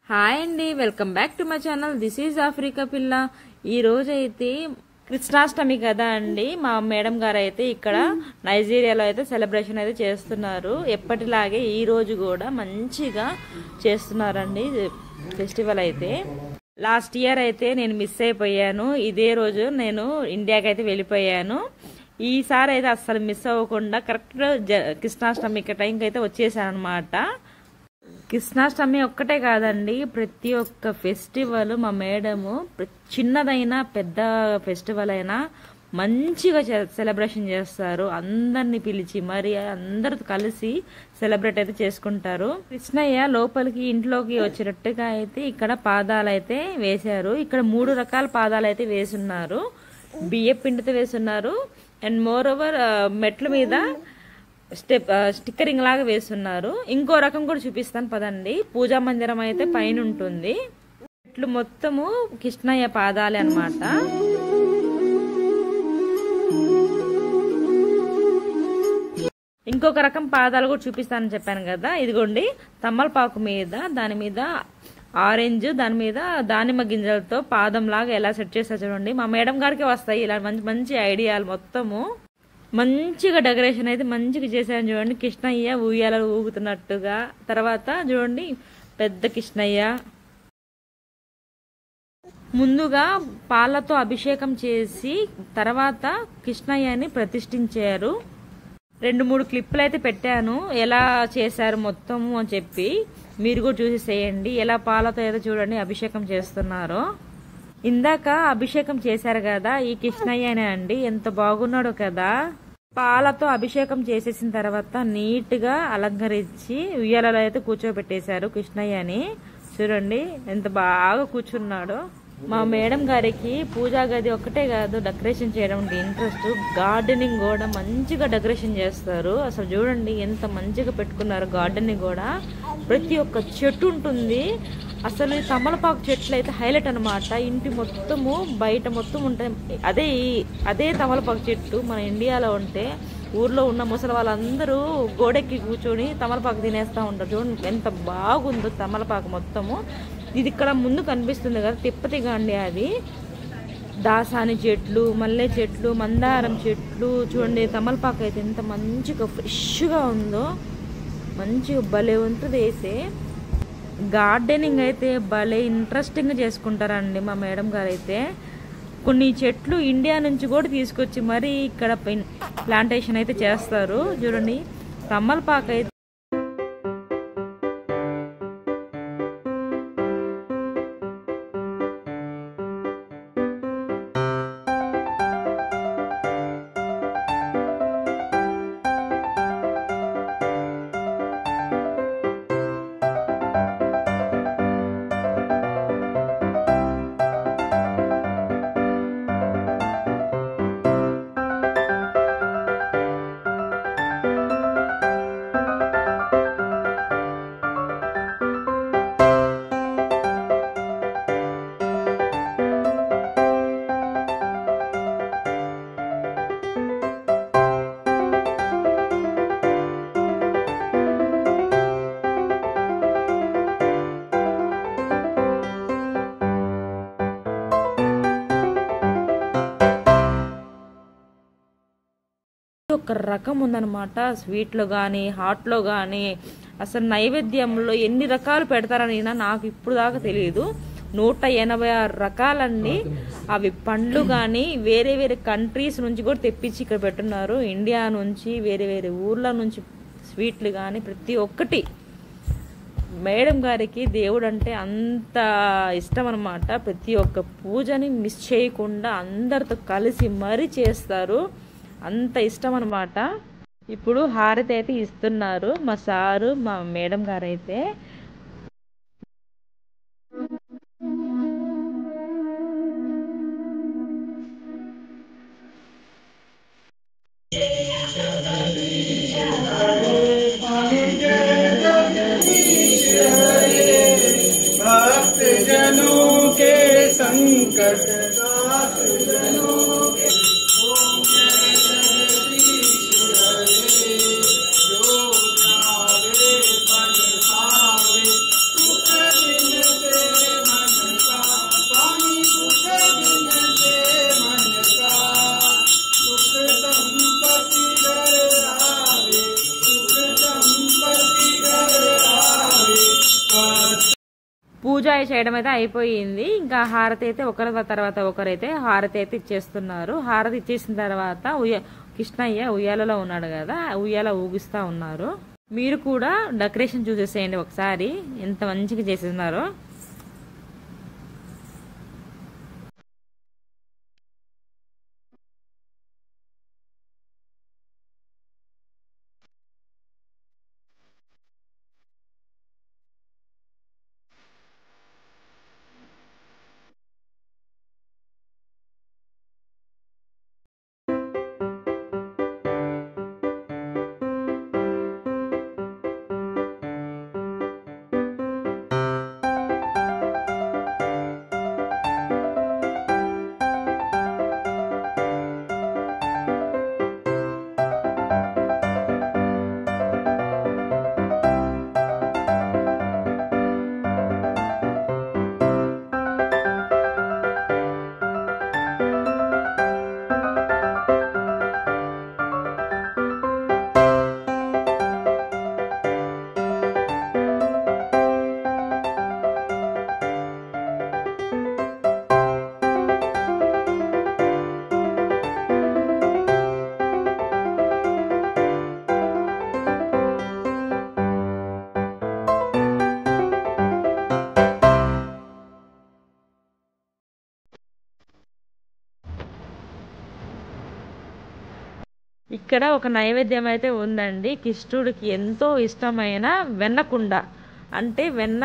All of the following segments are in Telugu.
హాయ్ అండి, welcome back to my channel. This is Africa పిల్ల. ఈ రోజు అయితే కృష్ణాష్టమి కదా అండి. మా మేడం గారు అయితే ఇక్కడ నైజీరియాలో అయితే సెలబ్రేషన్ అయితే చేస్తున్నారు. ఎప్పటిలాగే ఈ రోజు కూడా మంచిగా చేస్తున్నారండి ఫెస్టివల్ అయితే. లాస్ట్ ఇయర్ అయితే నేను మిస్ అయిపోయాను. ఇదే రోజు నేను ఇండియాకి అయితే వెళ్ళిపోయాను. ఈసారి అయితే అస్సలు మిస్ అవ్వకుండా కరెక్ట్ కృష్ణాష్టమి టైంకి అయితే వచ్చేసాను అనమాట. కృష్ణాష్టమి ఒక్కటే కాదండి, ప్రతి ఒక్క ఫెస్టివల్ మా మేడము చిన్నదైనా పెద్ద ఫెస్టివల్ అయినా మంచిగా సెలబ్రేషన్ చేస్తారు. అందరిని పిలిచి మరి అందరు కలిసి సెలబ్రేట్ అయితే చేసుకుంటారు. కృష్ణయ్య లోపలికి ఇంట్లోకి వచ్చినట్టుగా అయితే ఇక్కడ పాదాలు అయితే వేశారు. ఇక్కడ 3 రకాల పాదాలు అయితే వేసున్నారు. బియ్య పిండితో వేసున్నారు. అండ్ మోర్ ఓవర్ మెట్ల మీద స్టిక్కరింగ్ లాగా వేస్తున్నారు. ఇంకో రకం కూడా చూపిస్తాను పదండి. పూజా మందిరం అయితే పైన ఉంటుంది. ఇట్లు మొత్తము కృష్ణయ్య పాదాలే అన్నమాట. ఇంకొక రకం పాదాలు కూడా చూపిస్తానని చెప్పాను కదా. ఇదిగోండి, తమ్మలపాకు మీద దాని మీద ఆరెంజ్, దాని మీద దానిమ్మ గింజలతో పాదం లాగా ఎలా సెట్ చేస్తారు చూడండి. మా మేడం గారికి వస్తాయి ఇలా మంచి మంచి ఐడియాలు. మొత్తము మంచిగా డెకరేషన్ అయితే మంచిగా చేశారు చూడండి. కృష్ణయ్య ఉయ్యాలలు ఊగుతున్నట్టుగా. తర్వాత చూడండి పెద్ద కృష్ణయ్య. ముందుగా పాలతో అభిషేకం చేసి తర్వాత కృష్ణయ్యని ప్రతిష్ఠించారు. 2-3 క్లిప్పులు అయితే పెట్టాను ఎలా చేశారు మొత్తము అని చెప్పి. మీరు కూడా చూసేసేయండి ఎలా పాలతో అయితే చూడండి అభిషేకం చేస్తున్నారో. ఇందాక అభిషేకం చేశారు కదా ఈ కృష్ణయ్యనే అండి. ఎంత బాగున్నాడో కదా. పాలతో అభిషేకం చేసేసిన తర్వాత నీట్ గా అలంకరించి ఉయ్యాలలో అయితే కూర్చోబెట్టేశారు కృష్ణయ్యని. చూడండి ఎంత బాగా కూర్చున్నాడో. మా మేడం గారికి పూజా గది ఒక్కటే కాదు డెకరేషన్ చేయడం ఇంట్రెస్ట్. గార్డెనింగ్ కూడా మంచిగా డెకరేషన్ చేస్తారు. అసలు చూడండి ఎంత మంచిగా పెట్టుకున్నారు గార్డెనింగ్ కూడా. ప్రతి ఒక్క చెట్టు ఉంటుంది. అసలు ఈ తమలపాకు చెట్లు అయితే హైలైట్ అనమాట. ఇంటి మొత్తము బయట మొత్తం ఉంటాయి. అదే తమలపాకు చెట్టు మన ఇండియాలో ఉంటే ఊర్లో ఉన్న ముసలి వాళ్ళందరూ గోడెక్కి కూర్చొని తమలపాకు తినేస్తూ ఉంటారు. చూడండి ఎంత బాగుందో తమలపాకు మొత్తము. ఇది ఇక్కడ ముందు కనిపిస్తుంది కదా తిప్పతిగా అండి. అది దాసాని చెట్లు, మల్లె చెట్లు, మందారం చెట్లు. చూడండి తమలపాకు అయితే ఎంత మంచిగా ఫ్రెష్గా ఉందో. మంచిగా భలే ఉంటుంది. అయితే గార్డెనింగ్ అయితే భలే ఇంట్రెస్టింగ్గా చేసుకుంటారండి మా మేడం గారు అయితే. కొన్ని చెట్లు ఇండియా నుంచి కూడా తీసుకొచ్చి మరి ఇక్కడ ప్లాంటేషన్ అయితే చేస్తారు. చూడండి తమలపాకు అయితే ఒక రకం ఉందన్నమాట. స్వీట్లో కానీ హాట్లో కానీ అసలు నైవేద్యంలో ఎన్ని రకాలు పెడతారని నాకు ఇప్పుడు దాకా తెలియదు. 186 రకాలండి. అవి పండ్లు కానీ వేరే వేరే కంట్రీస్ నుంచి కూడా తెప్పించి ఇక్కడ పెట్టున్నారు. ఇండియా నుంచి వేరే వేరే ఊర్ల నుంచి స్వీట్లు కానీ ప్రతి ఒక్కటి. మేడం గారికి దేవుడు అంటే అంత ఇష్టం అనమాట. ప్రతి ఒక్క పూజని మిస్ చేయకుండా అందరితో కలిసి మరీ చేస్తారు. అంత ఇష్టం అనమాట. ఇప్పుడు హారతి అయితే ఇస్తున్నారు మా సారు మా మేడం గారు అయితే. भक्तजनों के संकट जो जावे पन पावे పూజ చేయడం అయితే అయిపోయింది. ఇంకా హారతి అయితే ఒకరి తర్వాత ఒకరైతే హారతి అయితే ఇచ్చేస్తున్నారు. హారతి ఇచ్చేసిన తర్వాత కృష్ణయ్య ఉయ్యాలలో ఉన్నాడు కదా, ఉయ్యాల ఊగిస్తా ఉన్నారు. మీరు కూడా డెకరేషన్ చూసేసేయండి ఒకసారి, ఎంత మంచిగా చేసేస్తున్నారో. ఇక్కడ ఒక నైవేద్యం అయితే ఉందండి. కృష్ణుడికి ఎంతో ఇష్టమైన వెన్నకుండ, అంటే వెన్న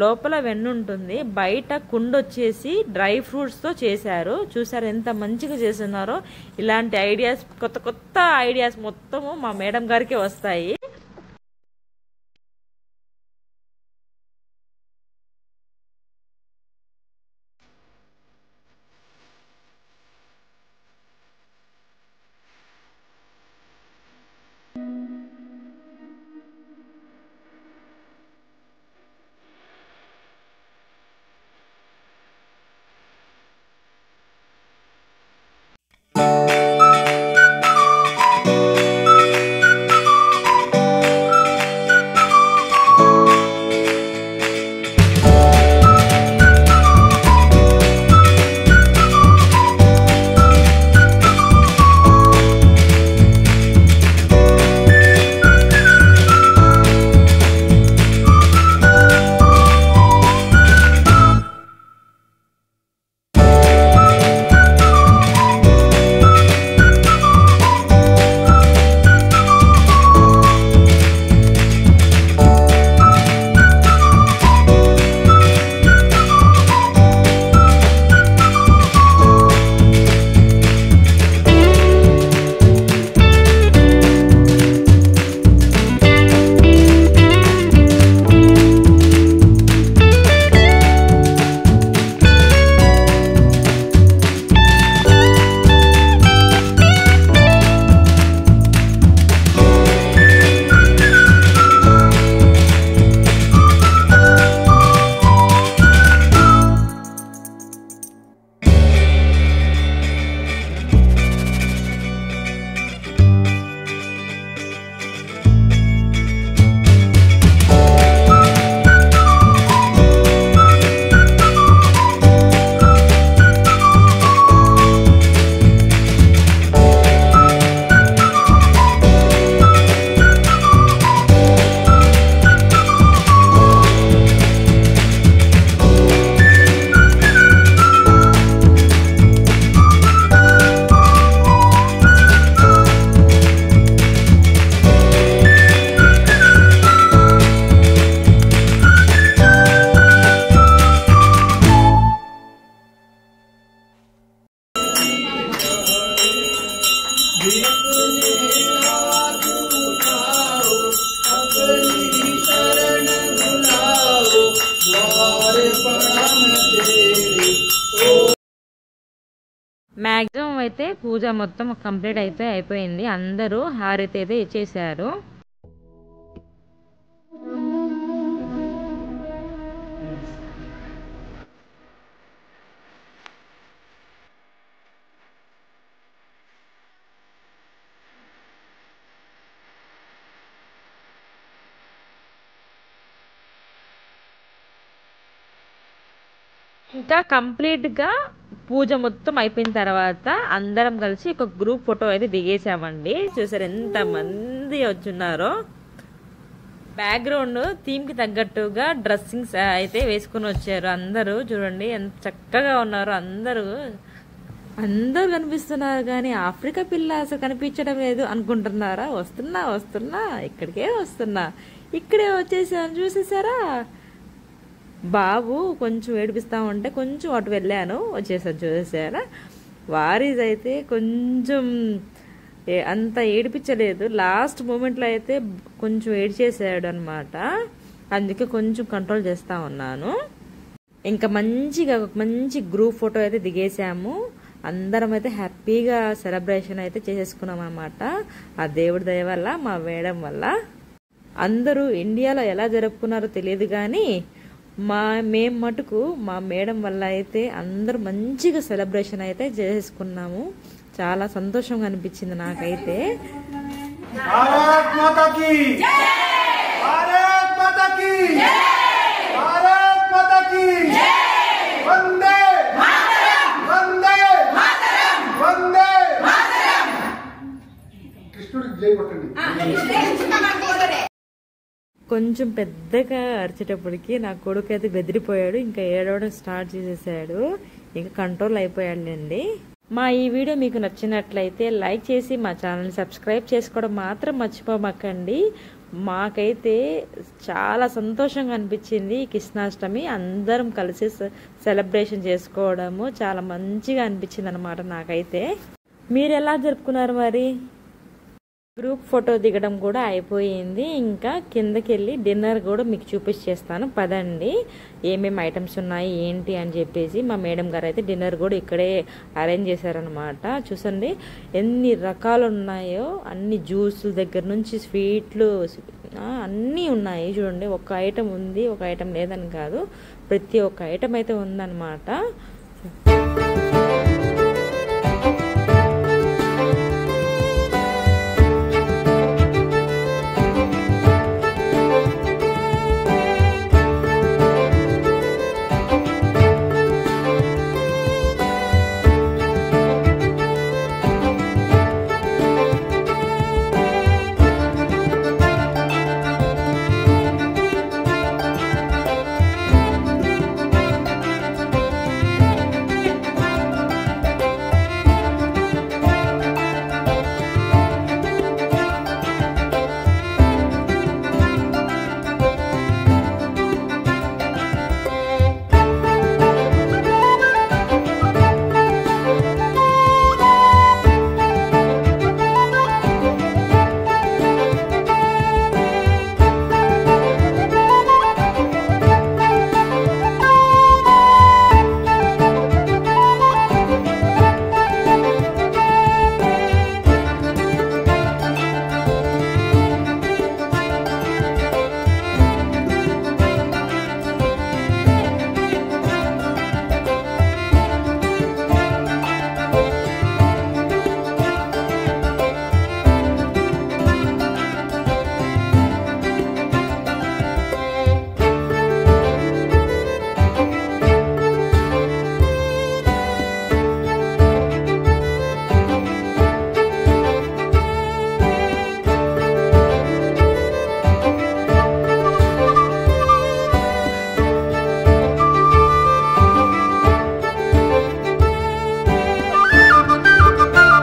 లోపల వెన్న ఉంటుంది, బయట కుండ వచ్చేసి డ్రై ఫ్రూట్స్తో చేశారు. చూసారు ఎంత మంచిగా చేస్తున్నారో. ఇలాంటి ఐడియాస్, కొత్త కొత్త ఐడియాస్ మొత్తము మా మేడం గారికి వస్తాయి. మ్యాక్సిమం అయితే పూజ మొత్తం కంప్లీట్ అయితే అయిపోయింది. అందరూ హారతి అయితే ఇచ్చేసారు. ఇంకా కంప్లీట్గా పూజ మొత్తం అయిపోయిన తర్వాత అందరం కలిసి ఒక గ్రూప్ ఫోటో అయితే దిగేసామండి. చూసారు ఎంత మంది వచ్చున్నారో. బ్యాక్గ్రౌండ్ థీమ్కి తగ్గట్టుగా డ్రెస్సింగ్స్ అయితే వేసుకుని వచ్చారు అందరూ. చూడండి ఎంత చక్కగా ఉన్నారు అందరూ. అందరూ కనిపిస్తున్నారు కానీ ఆఫ్రికా పిల్ల అసలు కనిపించడం లేదు అనుకుంటున్నారా? వస్తున్నా ఇక్కడికే వస్తున్నా, ఇక్కడే వచ్చేసాను. చూసేసారా? బాబు కొంచెం ఏడిపిస్తా ఉంటే కొంచెం అటు వెళ్ళాను, వచ్చేసాను. చూసేసారా? వారీస్ అయితే కొంచెం అంత ఏడిపించలేదు. లాస్ట్ మూమెంట్లో అయితే కొంచెం ఏడ్చేసాడు అనమాట. అందుకే కొంచెం కంట్రోల్ చేస్తా ఉన్నాను. ఇంకా మంచి గ్రూప్ ఫోటో అయితే దిగేసాము. అందరం అయితే హ్యాపీగా సెలబ్రేషన్ అయితే చేసేసుకున్నాం అనమాట. ఆ దేవుడి దయ వల్ల, మా మేడం వల్ల. అందరూ ఇండియాలో ఎలా జరుపుకున్నారో తెలియదు కానీ మేం మటుకు మా మేడం వల్ల అయితే అందరూ మంచిగా సెలబ్రేషన్ అయితే చేసుకున్నాము. చాలా సంతోషంగా అనిపించింది నాకైతే. భారత్ మాతా కీ జై, భారత్ మాతా కీ జై, భారత్ మాతా కీ జై, వందే మాతరం, వందే మాతరం, వందే మాతరం. కృష్ణుడికి జై కొట్టండి. కొంచెం పెద్దగా అరిచేటప్పటికి నా కొడుకు అయితే బెదిరిపోయాడు. ఇంకా ఏడవడం స్టార్ట్ చేసేసాడు. ఇంకా కంట్రోల్ అయిపోయాడులేండి. మా ఈ వీడియో మీకు నచ్చినట్లయితే లైక్ చేసి మా ఛానల్ని సబ్స్క్రైబ్ చేసుకోవడం మాత్రం మర్చిపోమాకండి. మాకైతే చాలా సంతోషంగా అనిపించింది కృష్ణాష్టమి. అందరం కలిసి సెలబ్రేషన్ చేసుకోవడము చాలా మంచిగా అనిపించింది అనమాట నాకైతే. మీరు ఎలా జరుపుకున్నారు మరి? గ్రూప్ ఫోటో దిగడం కూడా అయిపోయింది. ఇంకా కిందకి వెళ్ళి డిన్నర్ కూడా మీకు చూపించేస్తాను పదండి. ఏమేమి ఐటమ్స్ ఉన్నాయి ఏంటి అని చెప్పేసి మా మేడం గారు అయితే డిన్నర్ కూడా ఇక్కడే అరేంజ్ చేశారనమాట. చూసండి ఎన్ని రకాలు ఉన్నాయో. అన్ని జ్యూసుల దగ్గర నుంచి స్వీట్లు అన్నీ ఉన్నాయి. చూడండి ఒక ఐటమ్ ఉంది ఒక ఐటమ్ లేదని కాదు, ప్రతి ఒక్క ఐటమ్ అయితే ఉందన్నమాట.